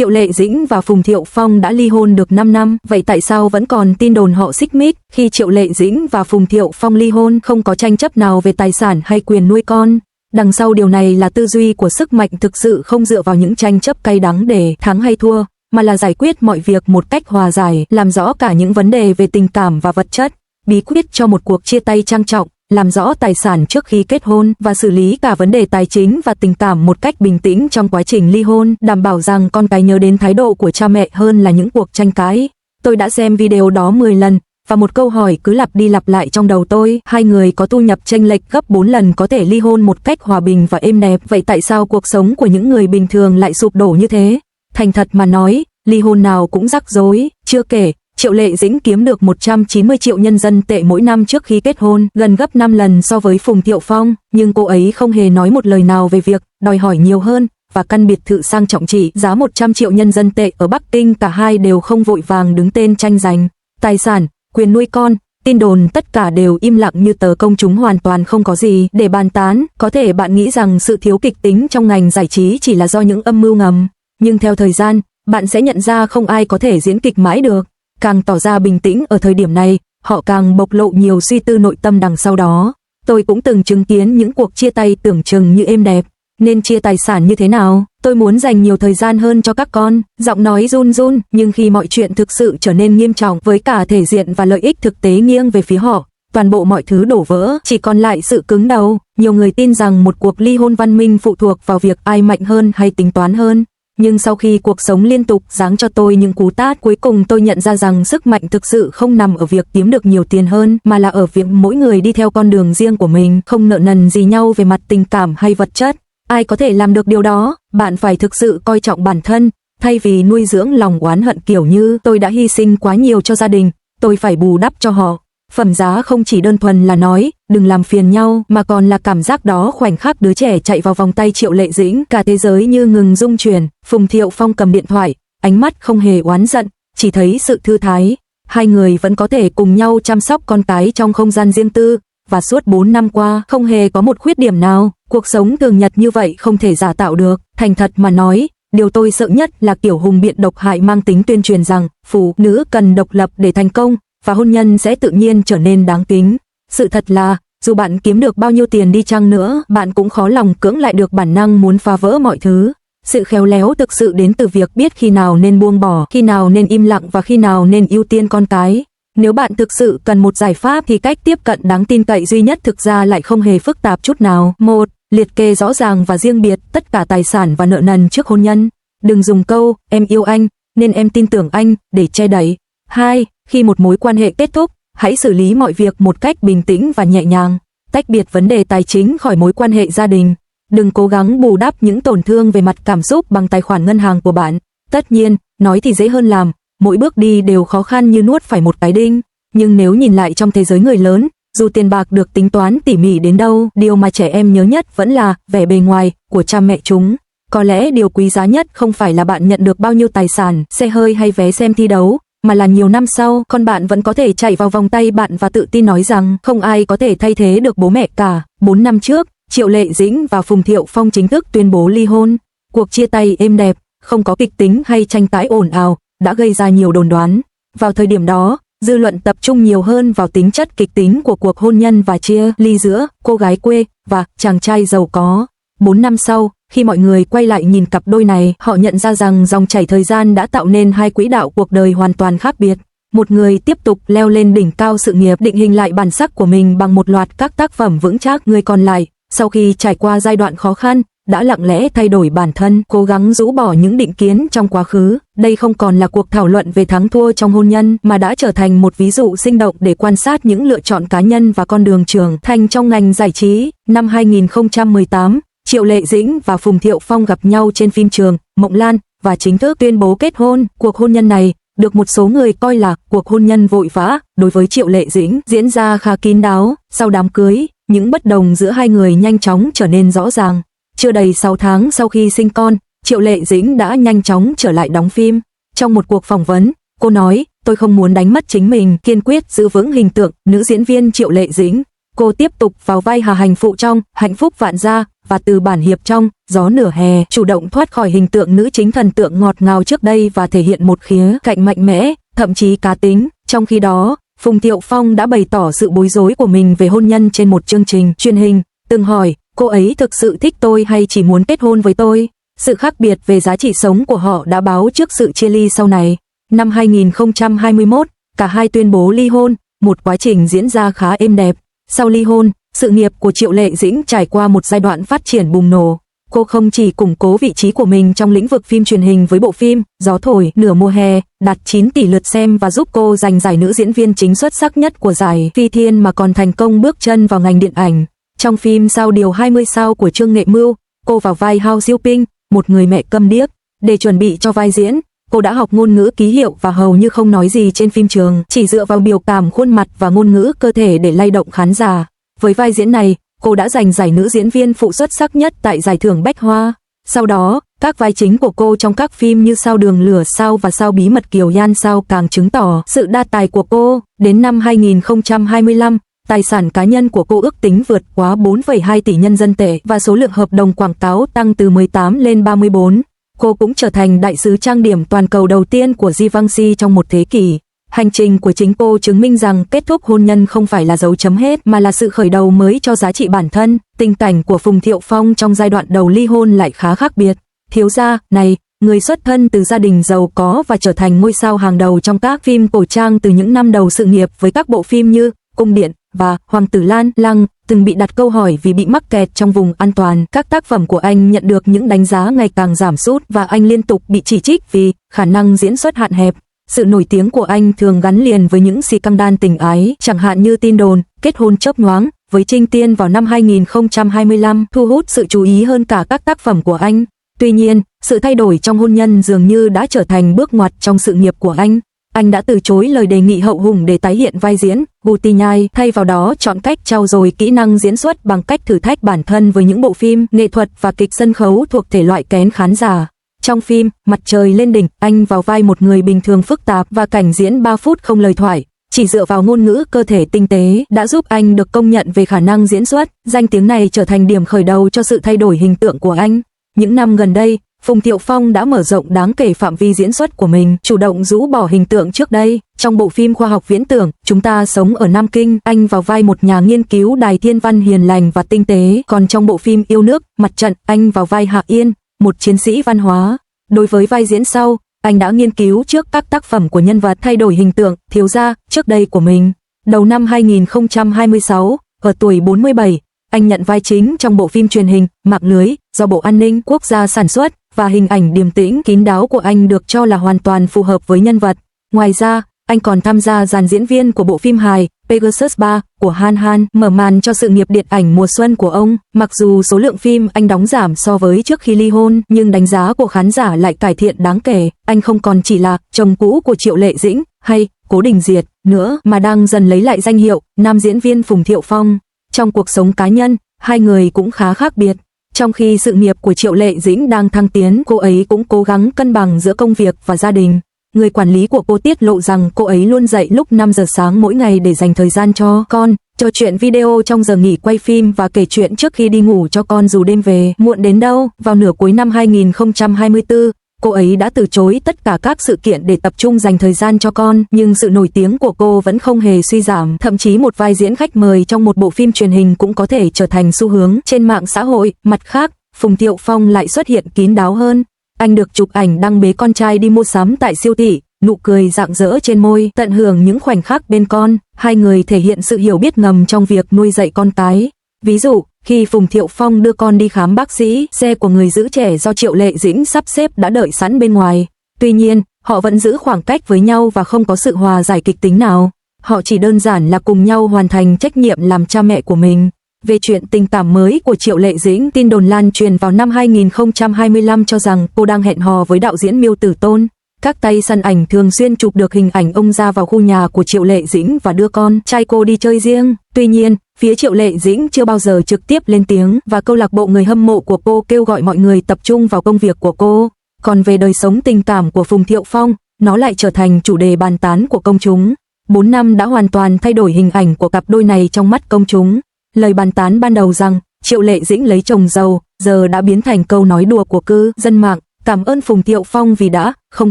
Triệu Lệ Dĩnh và Phùng Thiệu Phong đã ly hôn được 5 năm, vậy tại sao vẫn còn tin đồn họ xích mích? Khi Triệu Lệ Dĩnh và Phùng Thiệu Phong ly hôn, không có tranh chấp nào về tài sản hay quyền nuôi con. Đằng sau điều này là tư duy của sức mạnh thực sự không dựa vào những tranh chấp cay đắng để thắng hay thua, mà là giải quyết mọi việc một cách hòa giải, làm rõ cả những vấn đề về tình cảm và vật chất, bí quyết cho một cuộc chia tay trang trọng, làm rõ tài sản trước khi kết hôn và xử lý cả vấn đề tài chính và tình cảm một cách bình tĩnh trong quá trình ly hôn, đảm bảo rằng con cái nhớ đến thái độ của cha mẹ hơn là những cuộc tranh cãi. Tôi đã xem video đó 10 lần, và một câu hỏi cứ lặp đi lặp lại trong đầu tôi, hai người có thu nhập chênh lệch gấp 4 lần có thể ly hôn một cách hòa bình và êm đẹp, vậy tại sao cuộc sống của những người bình thường lại sụp đổ như thế? Thành thật mà nói, ly hôn nào cũng rắc rối, chưa kể, Triệu Lệ Dĩnh kiếm được 190 triệu nhân dân tệ mỗi năm trước khi kết hôn, gần gấp 5 lần so với Phùng Thiệu Phong, nhưng cô ấy không hề nói một lời nào về việc đòi hỏi nhiều hơn, và căn biệt thự sang trọng trị giá 100 triệu nhân dân tệ ở Bắc Kinh, cả hai đều không vội vàng đứng tên tranh giành. Tài sản, quyền nuôi con, tin đồn tất cả đều im lặng như tờ, công chúng hoàn toàn không có gì để bàn tán. Có thể bạn nghĩ rằng sự thiếu kịch tính trong ngành giải trí chỉ là do những âm mưu ngầm, nhưng theo thời gian, bạn sẽ nhận ra không ai có thể diễn kịch mãi được. Càng tỏ ra bình tĩnh ở thời điểm này, họ càng bộc lộ nhiều suy tư nội tâm đằng sau đó. Tôi cũng từng chứng kiến những cuộc chia tay tưởng chừng như êm đẹp. Nên chia tài sản như thế nào? Tôi muốn dành nhiều thời gian hơn cho các con. Giọng nói run run, nhưng khi mọi chuyện thực sự trở nên nghiêm trọng với cả thể diện và lợi ích thực tế nghiêng về phía họ, toàn bộ mọi thứ đổ vỡ, chỉ còn lại sự cứng đầu. Nhiều người tin rằng một cuộc ly hôn văn minh phụ thuộc vào việc ai mạnh hơn hay tính toán hơn. Nhưng sau khi cuộc sống liên tục giáng cho tôi những cú tát, cuối cùng tôi nhận ra rằng sức mạnh thực sự không nằm ở việc kiếm được nhiều tiền hơn, mà là ở việc mỗi người đi theo con đường riêng của mình, không nợ nần gì nhau về mặt tình cảm hay vật chất. Ai có thể làm được điều đó? Bạn phải thực sự coi trọng bản thân, thay vì nuôi dưỡng lòng oán hận kiểu như tôi đã hy sinh quá nhiều cho gia đình, tôi phải bù đắp cho họ. Phẩm giá không chỉ đơn thuần là nói đừng làm phiền nhau, mà còn là cảm giác đó khoảnh khắc đứa trẻ chạy vào vòng tay Triệu Lệ Dĩnh, cả thế giới như ngừng rung chuyển. Phùng Thiệu Phong cầm điện thoại, ánh mắt không hề oán giận, chỉ thấy sự thư thái. Hai người vẫn có thể cùng nhau chăm sóc con cái trong không gian riêng tư, và suốt 4 năm qua không hề có một khuyết điểm nào. Cuộc sống thường nhật như vậy không thể giả tạo được. Thành thật mà nói, điều tôi sợ nhất là kiểu hùng biện độc hại mang tính tuyên truyền rằng phụ nữ cần độc lập để thành công, và hôn nhân sẽ tự nhiên trở nên đáng kính. Sự thật là, dù bạn kiếm được bao nhiêu tiền đi chăng nữa, bạn cũng khó lòng cưỡng lại được bản năng muốn phá vỡ mọi thứ. Sự khéo léo thực sự đến từ việc biết khi nào nên buông bỏ, khi nào nên im lặng và khi nào nên ưu tiên con cái. Nếu bạn thực sự cần một giải pháp thì cách tiếp cận đáng tin cậy duy nhất thực ra lại không hề phức tạp chút nào. 1. Liệt kê rõ ràng và riêng biệt tất cả tài sản và nợ nần trước hôn nhân. Đừng dùng câu em yêu anh nên em tin tưởng anh để che đậy. 2. Khi một mối quan hệ kết thúc, hãy xử lý mọi việc một cách bình tĩnh và nhẹ nhàng. Tách biệt vấn đề tài chính khỏi mối quan hệ gia đình. Đừng cố gắng bù đắp những tổn thương về mặt cảm xúc bằng tài khoản ngân hàng của bạn. Tất nhiên, nói thì dễ hơn làm, mỗi bước đi đều khó khăn như nuốt phải một cái đinh. Nhưng nếu nhìn lại trong thế giới người lớn, dù tiền bạc được tính toán tỉ mỉ đến đâu, điều mà trẻ em nhớ nhất vẫn là vẻ bề ngoài của cha mẹ chúng. Có lẽ điều quý giá nhất không phải là bạn nhận được bao nhiêu tài sản, xe hơi hay vé xem thi đấu, mà là nhiều năm sau, con bạn vẫn có thể chạy vào vòng tay bạn và tự tin nói rằng không ai có thể thay thế được bố mẹ cả. 4 năm trước, Triệu Lệ Dĩnh và Phùng Thiệu Phong chính thức tuyên bố ly hôn. Cuộc chia tay êm đẹp, không có kịch tính hay tranh cãi ồn ào, đã gây ra nhiều đồn đoán. Vào thời điểm đó, dư luận tập trung nhiều hơn vào tính chất kịch tính của cuộc hôn nhân và chia ly giữa cô gái quê và chàng trai giàu có. 4 năm sau, khi mọi người quay lại nhìn cặp đôi này, họ nhận ra rằng dòng chảy thời gian đã tạo nên hai quỹ đạo cuộc đời hoàn toàn khác biệt. Một người tiếp tục leo lên đỉnh cao sự nghiệp, định hình lại bản sắc của mình bằng một loạt các tác phẩm vững chắc. Người còn lại, sau khi trải qua giai đoạn khó khăn, đã lặng lẽ thay đổi bản thân, cố gắng rũ bỏ những định kiến trong quá khứ. Đây không còn là cuộc thảo luận về thắng thua trong hôn nhân, mà đã trở thành một ví dụ sinh động để quan sát những lựa chọn cá nhân và con đường trưởng thành trong ngành giải trí. Năm 2018, Triệu Lệ Dĩnh và Phùng Thiệu Phong gặp nhau trên phim trường Mộng Lan và chính thức tuyên bố kết hôn. Cuộc hôn nhân này được một số người coi là cuộc hôn nhân vội vã. Đối với Triệu Lệ Dĩnh, diễn ra khá kín đáo. Sau đám cưới, những bất đồng giữa hai người nhanh chóng trở nên rõ ràng. Chưa đầy 6 tháng sau khi sinh con, Triệu Lệ Dĩnh đã nhanh chóng trở lại đóng phim. Trong một cuộc phỏng vấn, cô nói, tôi không muốn đánh mất chính mình, kiên quyết giữ vững hình tượng nữ diễn viên Triệu Lệ Dĩnh. cô tiếp tục vào vai Hà Hành Phụ trong Hạnh Phúc Vạn Gia và từ bản hiệp trong Gió Nửa Hè, chủ động thoát khỏi hình tượng nữ chính thần tượng ngọt ngào trước đây và thể hiện một khía cạnh mạnh mẽ, thậm chí cá tính. Trong khi đó, Phùng Thiệu Phong đã bày tỏ sự bối rối của mình về hôn nhân trên một chương trình truyền hình, từng hỏi, cô ấy thực sự thích tôi hay chỉ muốn kết hôn với tôi? Sự khác biệt về giá trị sống của họ đã báo trước sự chia ly sau này. Năm 2021, cả hai tuyên bố ly hôn, một quá trình diễn ra khá êm đẹp. Sau ly hôn, sự nghiệp của Triệu Lệ Dĩnh trải qua một giai đoạn phát triển bùng nổ. Cô không chỉ củng cố vị trí của mình trong lĩnh vực phim truyền hình với bộ phim Gió Thổi Nửa Mùa Hè, đạt 9 tỷ lượt xem và giúp cô giành giải nữ diễn viên chính xuất sắc nhất của giải Phi Thiên, mà còn thành công bước chân vào ngành điện ảnh. Trong phim Sao Điều 20 Sao của Trương Nghệ Mưu, cô vào vai Hao Diêu Ping, một người mẹ câm điếc. Để chuẩn bị cho vai diễn, cô đã học ngôn ngữ ký hiệu và hầu như không nói gì trên phim trường, chỉ dựa vào biểu cảm khuôn mặt và ngôn ngữ cơ thể để lay động khán giả. Với vai diễn này, cô đã giành giải nữ diễn viên phụ xuất sắc nhất tại giải thưởng Bách Hoa. Sau đó, các vai chính của cô trong các phim như Sao Đường Lửa Sao và Sao Bí Mật Kiều Yan Sao càng chứng tỏ sự đa tài của cô. Đến năm 2025, tài sản cá nhân của cô ước tính vượt quá 4,2 tỷ nhân dân tệ và số lượng hợp đồng quảng cáo tăng từ 18 lên 34. Cô cũng trở thành đại sứ trang điểm toàn cầu đầu tiên của Givenchy trong một thế kỷ. Hành trình của chính cô chứng minh rằng kết thúc hôn nhân không phải là dấu chấm hết mà là sự khởi đầu mới cho giá trị bản thân. Tình cảnh của Phùng Thiệu Phong trong giai đoạn đầu ly hôn lại khá khác biệt. Thiếu gia này, người xuất thân từ gia đình giàu có và trở thành ngôi sao hàng đầu trong các phim cổ trang từ những năm đầu sự nghiệp với các bộ phim như Cung Điện và Hoàng tử Lan Lăng, từng bị đặt câu hỏi vì bị mắc kẹt trong vùng an toàn. Các tác phẩm của anh nhận được những đánh giá ngày càng giảm sút và anh liên tục bị chỉ trích vì khả năng diễn xuất hạn hẹp. Sự nổi tiếng của anh thường gắn liền với những scandal tình ái, chẳng hạn như tin đồn kết hôn chớp nhoáng với Trinh Tiên vào năm 2025 thu hút sự chú ý hơn cả các tác phẩm của anh. Tuy nhiên, sự thay đổi trong hôn nhân dường như đã trở thành bước ngoặt trong sự nghiệp của anh. Anh đã từ chối lời đề nghị hậu hùng để tái hiện vai diễn Guti Nhai, thay vào đó chọn cách trau dồi kỹ năng diễn xuất bằng cách thử thách bản thân với những bộ phim nghệ thuật và kịch sân khấu thuộc thể loại kén khán giả. Trong phim Mặt Trời Lên Đỉnh, anh vào vai một người bình thường phức tạp và cảnh diễn 3 phút không lời thoại, chỉ dựa vào ngôn ngữ cơ thể tinh tế đã giúp anh được công nhận về khả năng diễn xuất. Danh tiếng này trở thành điểm khởi đầu cho sự thay đổi hình tượng của anh. Những năm gần đây, Phùng Thiệu Phong đã mở rộng đáng kể phạm vi diễn xuất của mình, chủ động rũ bỏ hình tượng trước đây. Trong bộ phim khoa học viễn tưởng Chúng Ta Sống ở Nam Kinh, anh vào vai một nhà nghiên cứu đài thiên văn hiền lành và tinh tế. Còn trong bộ phim Yêu Nước Mặt Trận, anh vào vai Hạ Yên, một chiến sĩ văn hóa. Đối với vai diễn sau, anh đã nghiên cứu trước các tác phẩm của nhân vật thay đổi hình tượng thiếu gia trước đây của mình. Đầu năm 2026, ở tuổi 47, anh nhận vai chính trong bộ phim truyền hình Mạng Lưới do Bộ An ninh Quốc gia sản xuất, và hình ảnh điềm tĩnh kín đáo của anh được cho là hoàn toàn phù hợp với nhân vật. Ngoài ra, anh còn tham gia dàn diễn viên của bộ phim hài Pegasus 3 của Han Han, mở màn cho sự nghiệp điện ảnh mùa xuân của ông. Mặc dù số lượng phim anh đóng giảm so với trước khi ly hôn, nhưng đánh giá của khán giả lại cải thiện đáng kể. Anh không còn chỉ là chồng cũ của Triệu Lệ Dĩnh hay Cố Đình Diệt nữa, mà đang dần lấy lại danh hiệu nam diễn viên Phùng Thiệu Phong. Trong cuộc sống cá nhân, hai người cũng khá khác biệt. Trong khi sự nghiệp của Triệu Lệ Dĩnh đang thăng tiến, cô ấy cũng cố gắng cân bằng giữa công việc và gia đình. Người quản lý của cô tiết lộ rằng cô ấy luôn dậy lúc 5 giờ sáng mỗi ngày để dành thời gian cho con, trò chuyện video trong giờ nghỉ quay phim và kể chuyện trước khi đi ngủ cho con dù đêm về muộn đến đâu. Vào nửa cuối năm 2024, cô ấy đã từ chối tất cả các sự kiện để tập trung dành thời gian cho con, nhưng sự nổi tiếng của cô vẫn không hề suy giảm, thậm chí một vai diễn khách mời trong một bộ phim truyền hình cũng có thể trở thành xu hướng trên mạng xã hội. Mặt khác, Phùng Thiệu Phong lại xuất hiện kín đáo hơn. Anh được chụp ảnh đang bế con trai đi mua sắm tại siêu thị, nụ cười rạng rỡ trên môi, tận hưởng những khoảnh khắc bên con. Hai người thể hiện sự hiểu biết ngầm trong việc nuôi dạy con cái. Ví dụ, khi Phùng Thiệu Phong đưa con đi khám bác sĩ, xe của người giữ trẻ do Triệu Lệ Dĩnh sắp xếp đã đợi sẵn bên ngoài. Tuy nhiên, họ vẫn giữ khoảng cách với nhau và không có sự hòa giải kịch tính nào. Họ chỉ đơn giản là cùng nhau hoàn thành trách nhiệm làm cha mẹ của mình. Về chuyện tình cảm mới của Triệu Lệ Dĩnh, tin đồn lan truyền vào năm 2025 cho rằng cô đang hẹn hò với đạo diễn Miêu Tử Tôn. Các tay săn ảnh thường xuyên chụp được hình ảnh ông ra vào khu nhà của Triệu Lệ Dĩnh và đưa con trai cô đi chơi riêng. Tuy nhiên, phía Triệu Lệ Dĩnh chưa bao giờ trực tiếp lên tiếng, và câu lạc bộ người hâm mộ của cô kêu gọi mọi người tập trung vào công việc của cô. Còn về đời sống tình cảm của Phùng Thiệu Phong, nó lại trở thành chủ đề bàn tán của công chúng. 4 năm đã hoàn toàn thay đổi hình ảnh của cặp đôi này trong mắt công chúng. Lời bàn tán ban đầu rằng Triệu Lệ Dĩnh lấy chồng giàu, giờ đã biến thành câu nói đùa của cư dân mạng. Cảm ơn Phùng Thiệu Phong vì đã không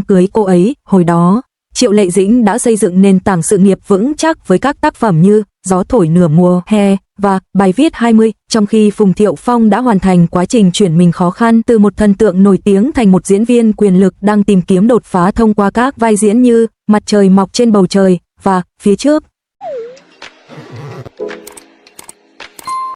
cưới cô ấy. Hồi đó, Triệu Lệ Dĩnh đã xây dựng nền tảng sự nghiệp vững chắc với các tác phẩm như Gió thổi nửa mùa hè và Bài viết 20, trong khi Phùng Thiệu Phong đã hoàn thành quá trình chuyển mình khó khăn từ một thần tượng nổi tiếng thành một diễn viên quyền lực đang tìm kiếm đột phá thông qua các vai diễn như Mặt trời mọc trên bầu trời và Phía trước.